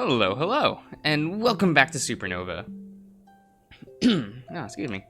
Hello, hello, and welcome back to Supernova. Excuse me.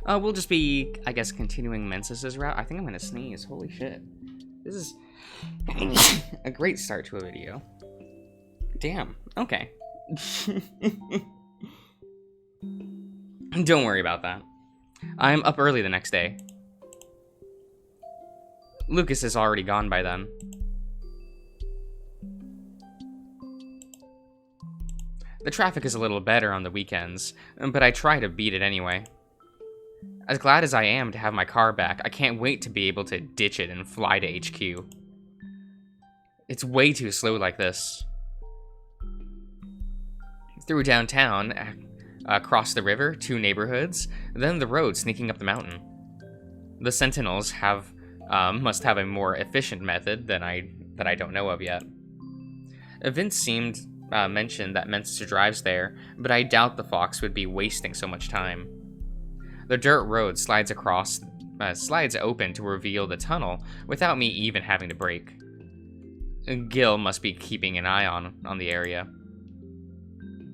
We'll just be, I guess, continuing Mensis' route. I think I'm gonna sneeze. Holy shit. This is a great start to a video. Damn. Okay. Don't worry about that. I'm up early the next day. Lucas is already gone by then. The traffic is a little better on the weekends, but I try to beat it anyway. As glad as I am to have my car back, I can't wait to be able to ditch it and fly to HQ. It's way too slow like this. Through downtown, across the river, 2 neighborhoods, then the road sneaking up the mountain. The Sentinels must have a more efficient method that I don't know of yet. Vince mentioned that Mensa drives there, but I doubt the Fox would be wasting so much time. The dirt road slides open to reveal the tunnel without me even having to brake. Gil must be keeping an eye on the area.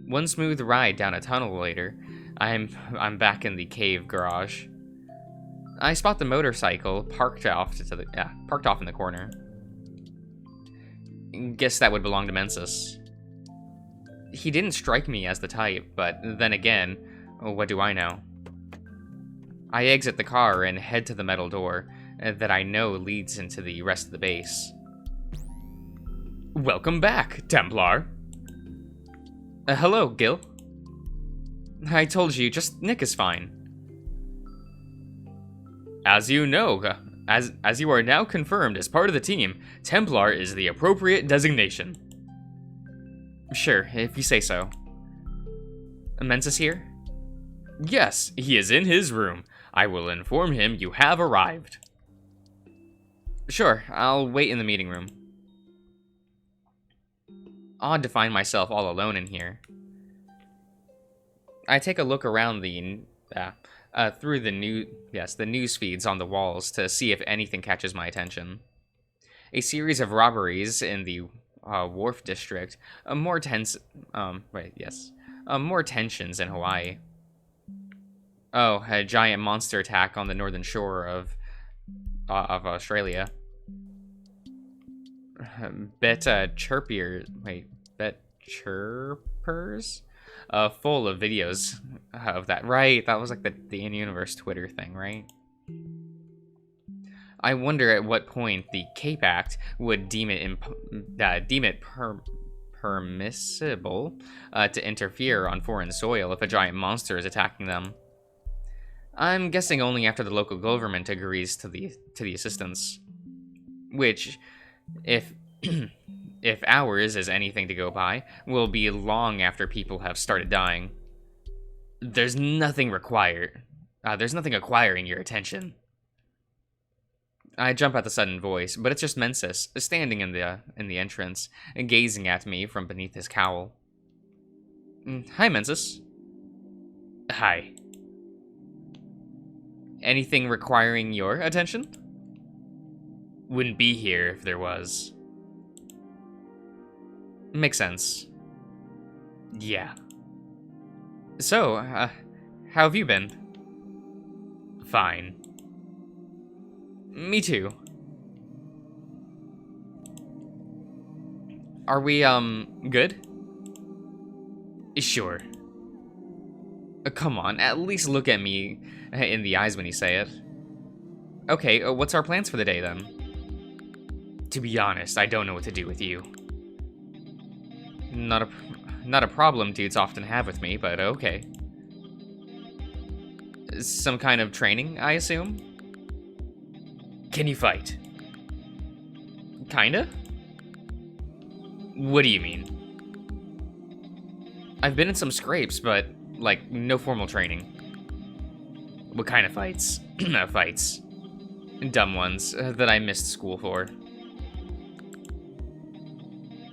One smooth ride down a tunnel later, I'm back in the cave garage. I spot the motorcycle parked off in the corner. Guess that would belong to Mensis. He didn't strike me as the type, but then again, what do I know? I exit the car and head to the metal door that I know leads into the rest of the base. Welcome back, Templar. Hello, Gil. I told you, just Nick is fine. As you know, as you are now confirmed as part of the team, Templar is the appropriate designation. Sure, if you say so. Mensis here? Yes, he is in his room. I will inform him you have arrived. Sure, I'll wait in the meeting room. Odd to find myself all alone in here. I take a look around through the news feeds on the walls to see if anything catches my attention. A series of robberies in the Wharf District, more tensions in Hawaii. Oh, a giant monster attack on the northern shore of Australia. Bet Chirpers, full of videos of that. Right, that was like the in-universe Twitter thing, right? I wonder at what point the CAPE Act would deem it permissible to interfere on foreign soil if a giant monster is attacking them. I'm guessing only after the local government agrees to the assistance. Which, if if hours is anything to go by, will be long after people have started dying. There's nothing acquiring your attention. I jump at the sudden voice, but it's just Mensis, standing in the entrance, gazing at me from beneath his cowl. Hi, Mensis. Hi. Anything requiring your attention? Wouldn't be here if there was. Makes sense. Yeah. So, how have you been? Fine. Me too. Are we, good? Sure. Come on, at least look at me in the eyes when you say it. Okay, what's our plans for the day, then? To be honest, I don't know what to do with you. Not a problem dudes often have with me, but okay. Some kind of training, I assume? Can you fight? Kinda? What do you mean? I've been in some scrapes, but, like, no formal training. What kind of fights? Fights. Dumb ones that I missed school for.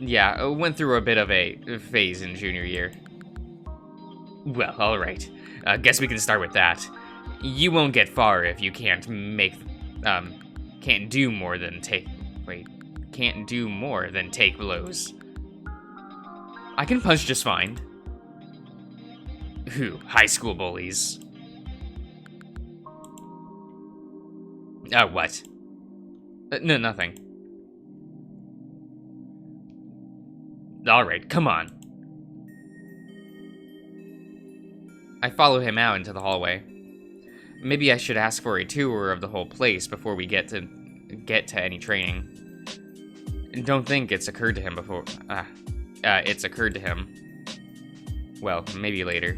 Yeah, went through a bit of a phase in junior year. Well, alright. Guess we can start with that. You won't get far if you can't do more than take blows. I can punch just fine. Who? High school bullies. What? No, nothing. Alright, come on. I follow him out into the hallway. Maybe I should ask for a tour of the whole place before we get to any training. Don't think it's occurred to him before. It's occurred to him. Well, maybe later.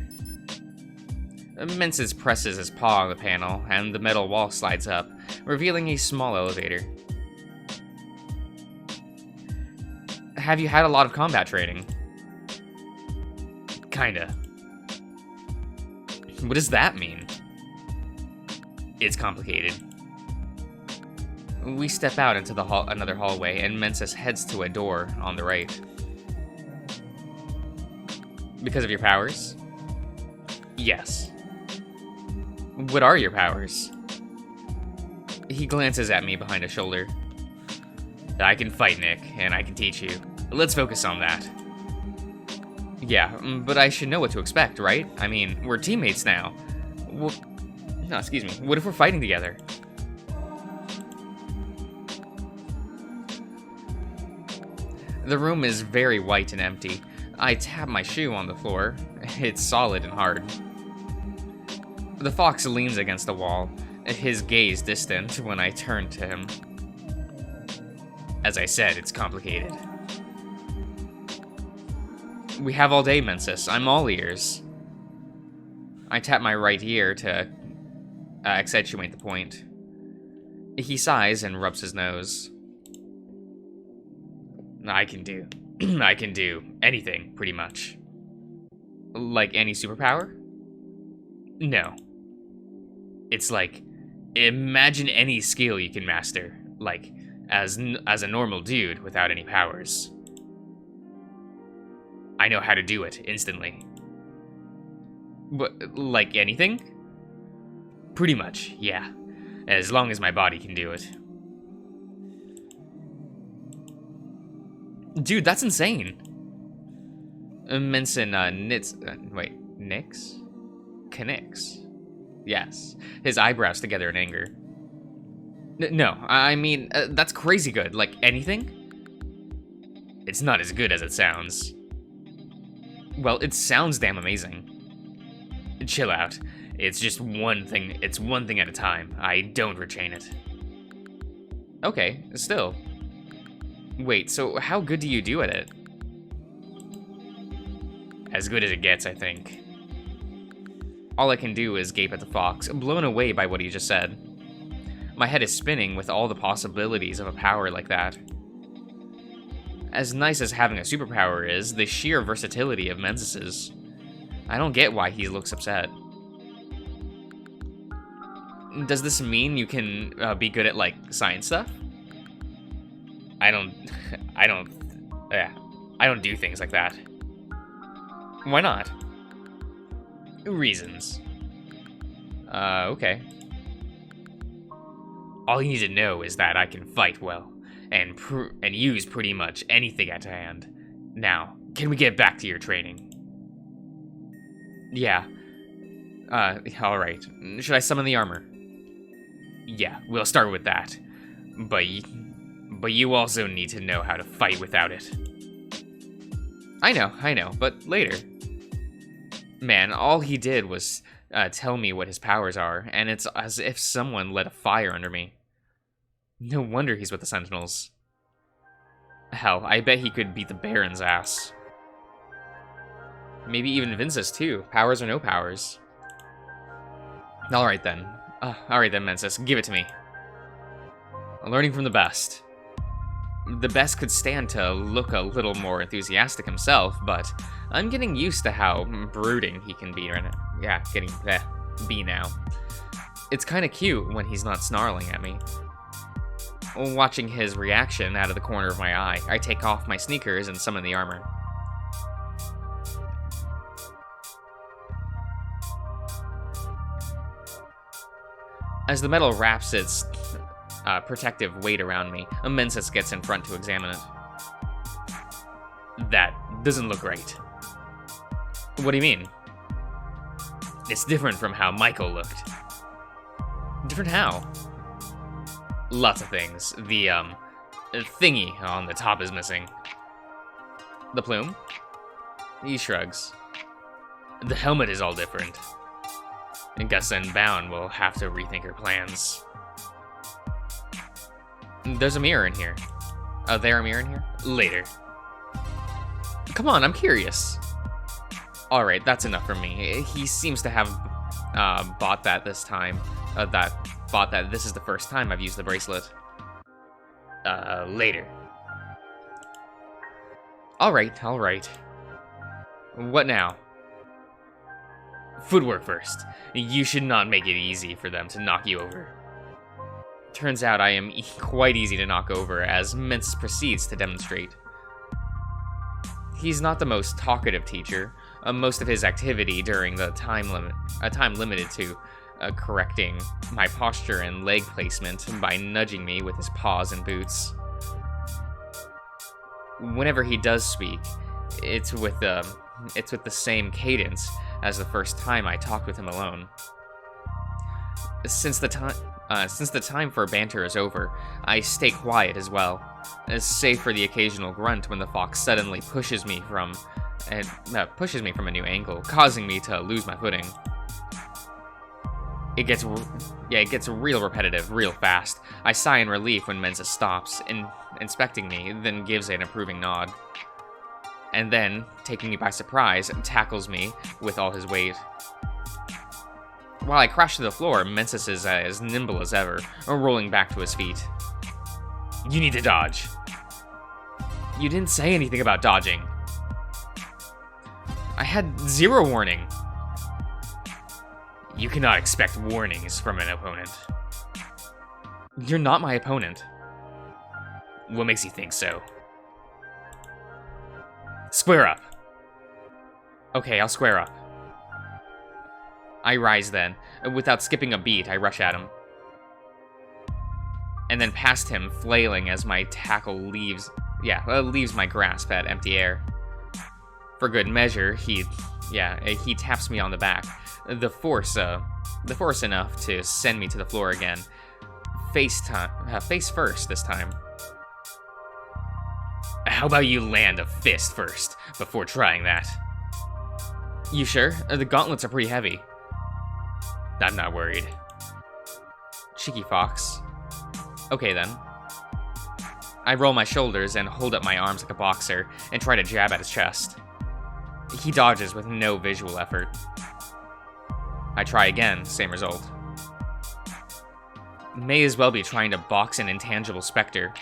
Mensis presses his paw on the panel, and the metal wall slides up, revealing a small elevator. Have you had a lot of combat training? Kinda. What does that mean? It's complicated. We step out into the another hallway, and Mensis heads to a door on the right. Because of your powers? Yes. What are your powers? He glances at me behind his shoulder. I can fight, Nick, and I can teach you. Let's focus on that. Yeah, but I should know what to expect, right? I mean, we're teammates now. No, excuse me. What if we're fighting together? The room is very white and empty. I tap my shoe on the floor. It's solid and hard. The fox leans against the wall, his gaze distant when I turn to him. As I said, it's complicated. We have all day, Mensis. I'm all ears. I tap my right ear to accentuate the point. He sighs and rubs his nose. I can do anything, pretty much. Like any superpower? No. It's like, imagine any skill you can master, like, as a normal dude without any powers. I know how to do it instantly. But, like anything? Pretty much, yeah. As long as my body can do it. Dude, that's insane. Mensin connects. Yes. His eyebrows together in anger. No, I mean, that's crazy good. Like, anything? It's not as good as it sounds. Well, it sounds damn amazing. Chill out. It's just one thing. It's one thing at a time. I don't retain it. Okay, still. Wait, so how good do you do at it? As good as it gets, I think. All I can do is gape at the fox, blown away by what he just said. My head is spinning with all the possibilities of a power like that. As nice as having a superpower is, the sheer versatility of Mensis's. I don't get why he looks upset. Does this mean you can be good at, like, science stuff? I don't do things like that. Why not? Reasons. Okay. All you need to know is that I can fight well, and use pretty much anything at hand. Now, can we get back to your training? Yeah. Alright. Should I summon the armor? Yeah, we'll start with that. But you also need to know how to fight without it. I know, but later. Man, all he did was tell me what his powers are, and it's as if someone lit a fire under me. No wonder he's with the Sentinels. Hell, I bet he could beat the Baron's ass. Maybe even Vince's too, powers or no powers. Alright then, Mensis, give it to me. I'm learning from the best. The best could stand to look a little more enthusiastic himself, but I'm getting used to how brooding he can be right now. Yeah, be now. It's kinda cute when he's not snarling at me. Watching his reaction out of the corner of my eye, I take off my sneakers and summon the armor. As the metal wraps its protective weight around me, Mensis gets in front to examine it. doesn't look right. What do you mean? It's different from how Michael looked. Different how? Lots of things. The, thingy on the top is missing. The plume? He shrugs. The helmet is all different. And Gus and Bound will have to rethink her plans. There's a mirror in here. Oh, there a mirror in here? Later. Come on, I'm curious. Alright, that's enough for me. He seems to have bought that this time. Bought that this is the first time I've used the bracelet. Later. Alright. What now? Footwork first. You should not make it easy for them to knock you over. Turns out I am quite easy to knock over, as Mensis proceeds to demonstrate. He's not the most talkative teacher. Most of his activity during the time limited to correcting my posture and leg placement by nudging me with his paws and boots. Whenever he does speak, it's with the same cadence as the first time I talked with him alone. Since the time for banter is over, I stay quiet as well, save for the occasional grunt when the fox suddenly pushes me from a new angle, causing me to lose my footing. It gets real repetitive, real fast. I sigh in relief when Mensa stops, inspecting me, then gives an approving nod. And then, taking me by surprise, tackles me with all his weight. While I crash to the floor, Mensis is as nimble as ever, rolling back to his feet. You need to dodge. You didn't say anything about dodging. I had 0 warning. You cannot expect warnings from an opponent. You're not my opponent. What makes you think so? Square up. Okay, I'll square up. I rise then. Without skipping a beat, I rush at him. And then past him, flailing as my tackle leaves my grasp at empty air. For good measure, he taps me on the back. The force enough to send me to the floor again. Face first this time. How about you land a fist first, before trying that? You sure? The gauntlets are pretty heavy. I'm not worried. Cheeky fox. Okay then. I roll my shoulders and hold up my arms like a boxer, and try to jab at his chest. He dodges with no visual effort. I try again, same result. May as well be trying to box an intangible specter.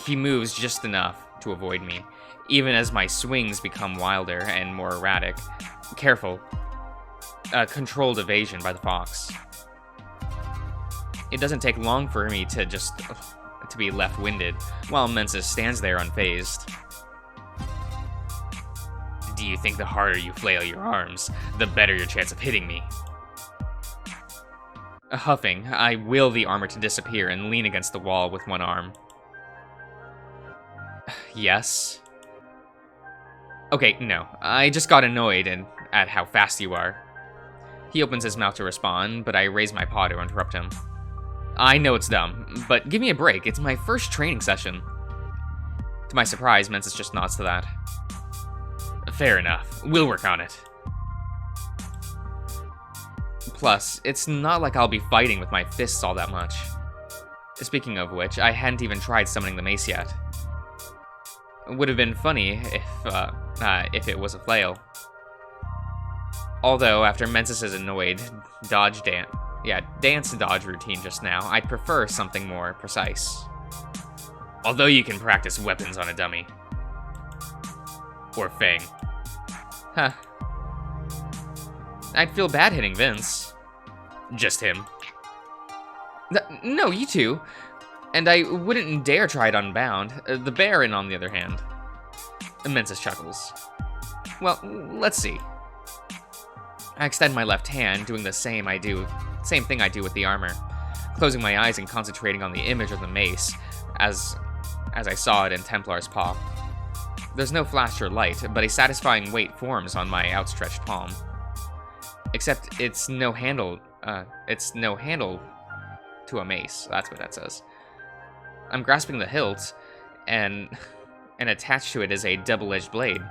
He moves just enough to avoid me, even as my swings become wilder and more erratic. Careful. Controlled evasion by the fox. It doesn't take long for me to be left-winded, while Mensis stands there unfazed. Do you think the harder you flail your arms, the better your chance of hitting me? Huffing, I will the armor to disappear and lean against the wall with one arm. Yes? Okay, no. I just got annoyed at how fast you are. He opens his mouth to respond, but I raise my paw to interrupt him. I know it's dumb, but give me a break. It's my first training session. To my surprise, Mensis just nods to that. Fair enough. We'll work on it. Plus, it's not like I'll be fighting with my fists all that much. Speaking of which, I hadn't even tried summoning the mace yet. It would have been funny if it was a flail. Although, after Mensis' annoyed dance and dodge routine just now, I'd prefer something more precise. Although you can practice weapons on a dummy. Or Fang. Huh. I'd feel bad hitting Vince. Just him. No, you two. And I wouldn't dare try it unbound. The Baron, on the other hand. Mensis chuckles. Well, let's see. I extend my left hand, doing the same thing I do with the armor, closing my eyes and concentrating on the image of the mace, as I saw it in Templar's paw. There's no flash or light, but a satisfying weight forms on my outstretched palm. Except it's no handle to a mace. That's what that says. I'm grasping the hilt, and attached to it is a double-edged blade.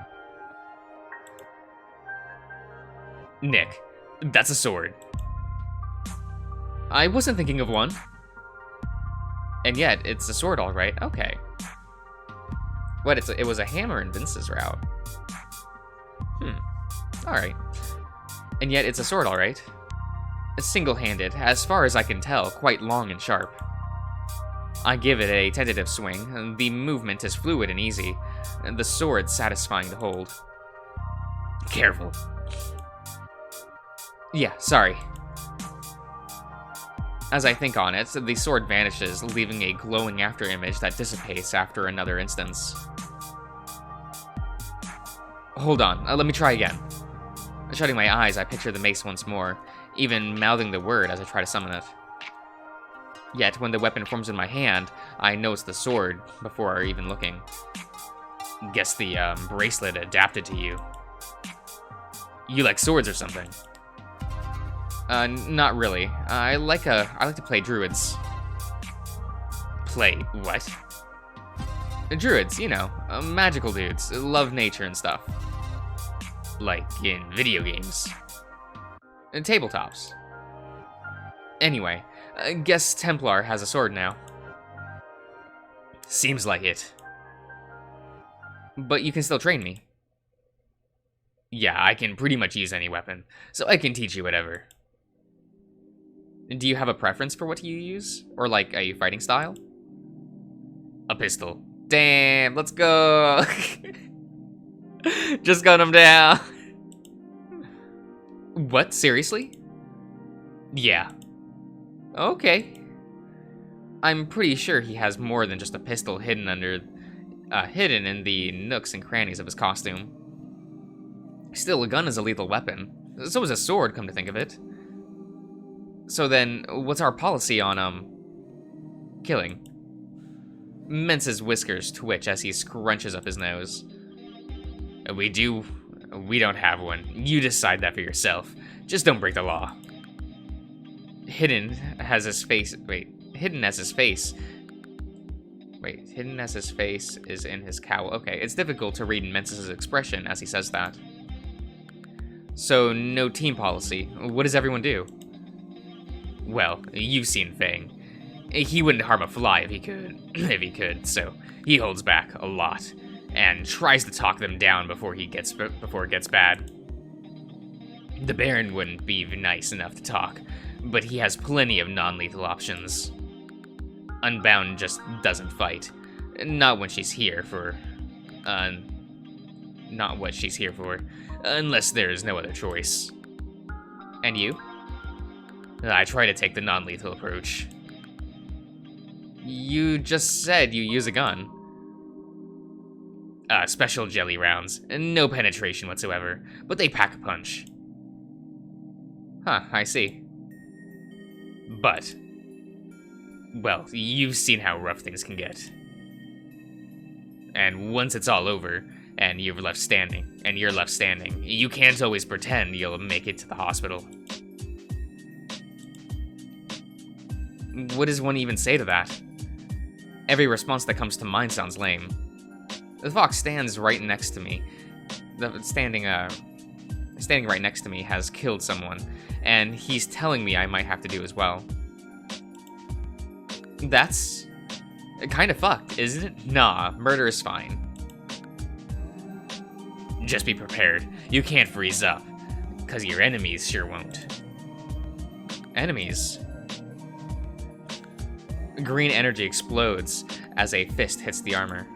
Nick, that's a sword. I wasn't thinking of one. And yet, it's a sword, all right. Okay. What? It was a hammer in Vince's route. All right. And yet, it's a sword, all right. Single-handed, as far as I can tell, quite long and sharp. I give it a tentative swing. The movement is fluid and easy. The sword satisfying to hold. Careful. Yeah, sorry. As I think on it, the sword vanishes, leaving a glowing afterimage that dissipates after another instance. Hold on, let me try again. Shutting my eyes, I picture the mace once more, even mouthing the word as I try to summon it. Yet, when the weapon forms in my hand, I notice the sword before even looking. Guess the bracelet adapted to you. You like swords or something? Not really. I like to play druids. Play what? Druids, you know, magical dudes, love nature and stuff. Like in video games. And tabletops. Anyway, I guess Templar has a sword now. Seems like it. But you can still train me. Yeah, I can pretty much use any weapon, so I can teach you whatever. Do you have a preference for what you use? Or like a fighting style? A pistol. Damn, let's go! Just gun him down. What, seriously? Yeah. Okay. I'm pretty sure he has more than just a pistol hidden in the nooks and crannies of his costume. Still, a gun is a lethal weapon. So is a sword, come to think of it. So then, what's our policy on, killing? Mence's whiskers twitch as he scrunches up his nose. We don't have one. You decide that for yourself. Just don't break the law. Hidden as his face is in his cowl. Okay, it's difficult to read Mence's expression as he says that. So, no team policy. What does everyone do? Well, you've seen Fang. He wouldn't harm a fly if he could, so he holds back a lot and tries to talk them down before it gets bad. The Baron wouldn't be nice enough to talk, but he has plenty of non-lethal options. Unbound just doesn't fight. Not when she's here for... not what she's here for, unless there's no other choice. And you? I try to take the non-lethal approach. You just said you use a gun. Special jelly rounds. No penetration whatsoever, but they pack a punch. Huh, I see. But, well, you've seen how rough things can get. And once it's all over, and you're left standing, you can't always pretend you'll make it to the hospital. What does one even say to that? Every response that comes to mind sounds lame. The fox stands right next to me. Standing right next to me has killed someone, and he's telling me I might have to do as well. That's kind of fucked, isn't it? Nah, murder is fine. Just be prepared. You can't freeze up, because your enemies sure won't. Enemies? Green energy explodes as a fist hits the armor.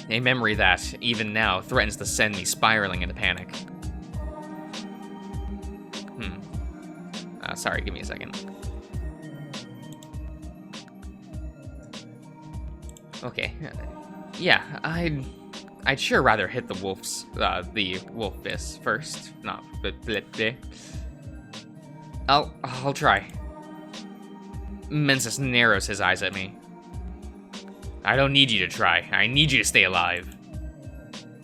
A memory that, even now, threatens to send me spiraling into panic. Sorry, give me a second. Okay. Yeah, I'd sure rather hit the wolf fist first. Not, but I'll try. Mensis narrows his eyes at me. I don't need you to try. I need you to stay alive.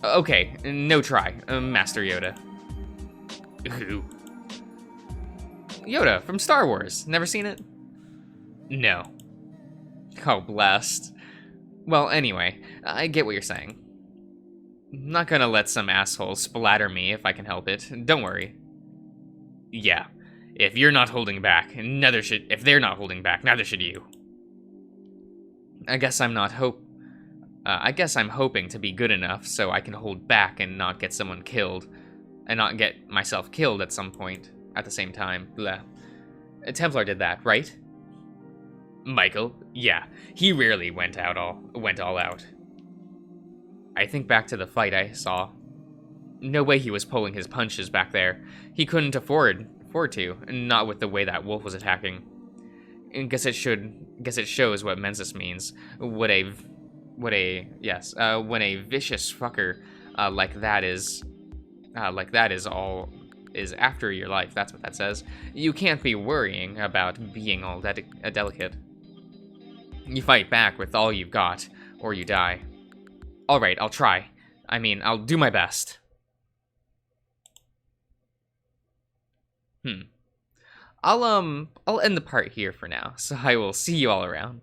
Okay, no try, Master Yoda. Who? Yoda from Star Wars. Never seen it? No. Oh, blessed. Well, anyway, I get what you're saying. I'm not gonna let some asshole splatter me if I can help it. Don't worry. Yeah. If you're not holding back, if they're not holding back, neither should you. I guess I'm hoping to be good enough so I can hold back and not get someone killed, and not get myself killed at some point at the same time. Blah. Templar did that, right? Michael, yeah, he rarely went all out. I think back to the fight I saw. No way he was pulling his punches back there. He couldn't afford to, not with the way that wolf was attacking. Guess it shows what Mensis means. When a vicious fucker like that is after your life. That's what that says. You can't be worrying about being all delicate. You fight back with all you've got, or you die. All right, I'll try. I mean, I'll do my best. I'll end the part here for now, so I will see you all around.